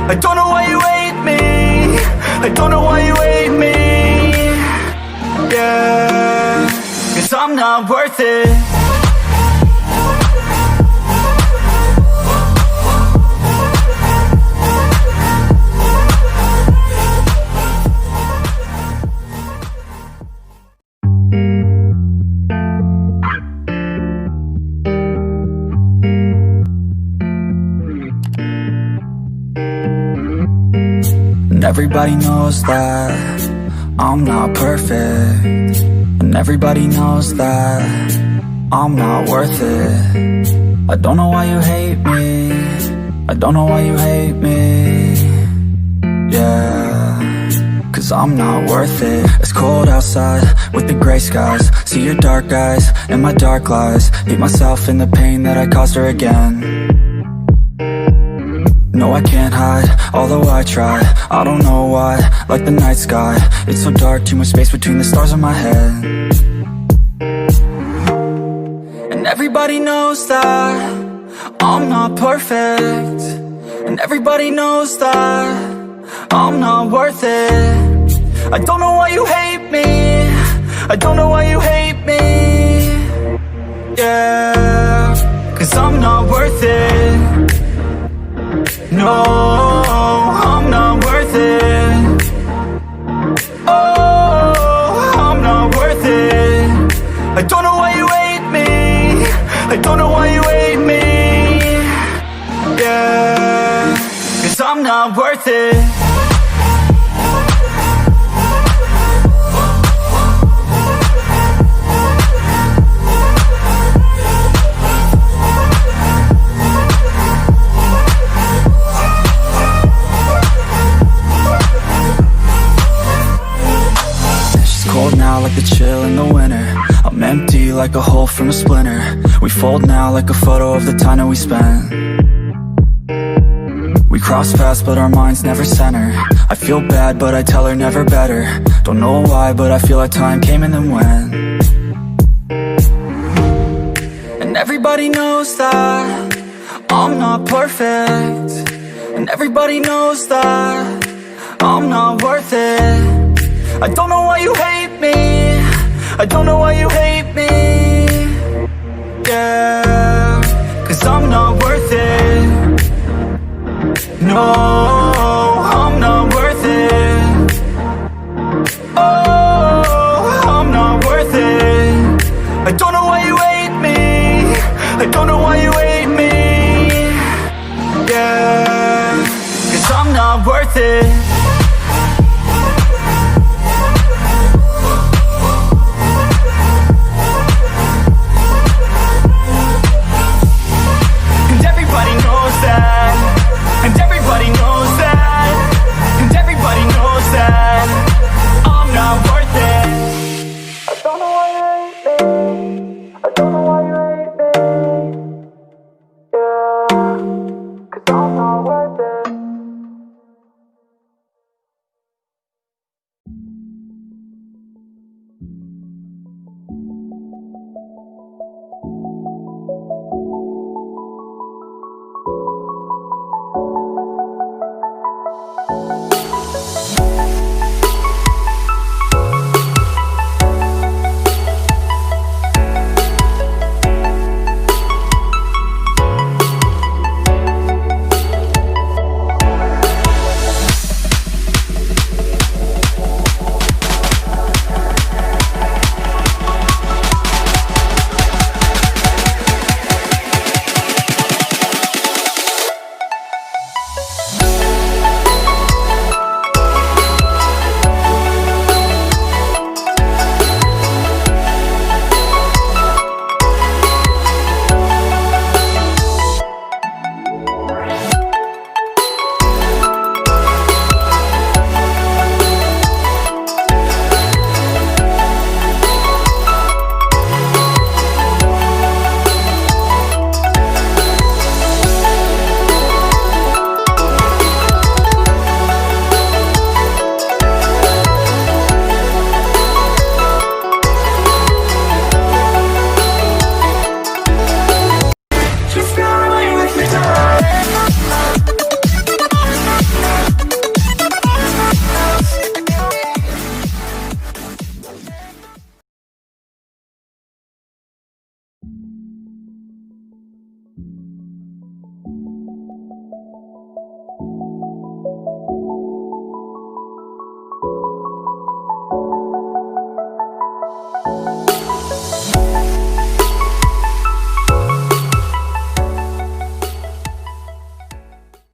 I don't know why you hate me. I don't know why you hate me. Yeah, 'cause I'm not worth it. And everybody knows that I'm not perfect. And everybody knows that I'm not worth it. I don't know why you hate me. I don't know why you hate me. Yeah, 'cause I'm not worth it. It's cold outside with the gray skies. See your dark eyes and my dark lies. Hate myself in the pain that I caused her again. No, I can't hide, although I try. I don't know why, like the night sky. It's so dark, too much space between the stars in my head. And everybody knows that I'm not perfect. And everybody knows that I'm not worth it. I don't know why you hate me. I don't know why you hate me. Yeah, 'cause I'm not worth it. No, I'm not worth it. Oh, I'm not worth it. I don't know why you hate me. I don't know why you hate me. Yeah, 'cause I'm not worth it. Cold now like the chill in the winter. I'm empty like a hole from a splinter. We fold now like a photo of the time that we spent. We cross paths but our minds never center. I feel bad but I tell her never better. Don't know why but I feel like time came and then went. And everybody knows that I'm not perfect. And everybody knows that I'm not worth it. I don't know why you hate me. I don't know why you hate me. Yeah, 'cause I'm not worth it. No, I'm not worth it. Oh, I'm not worth it. I don't know why you hate me. I don't know why you hate me. Yeah, 'cause I'm not worth it.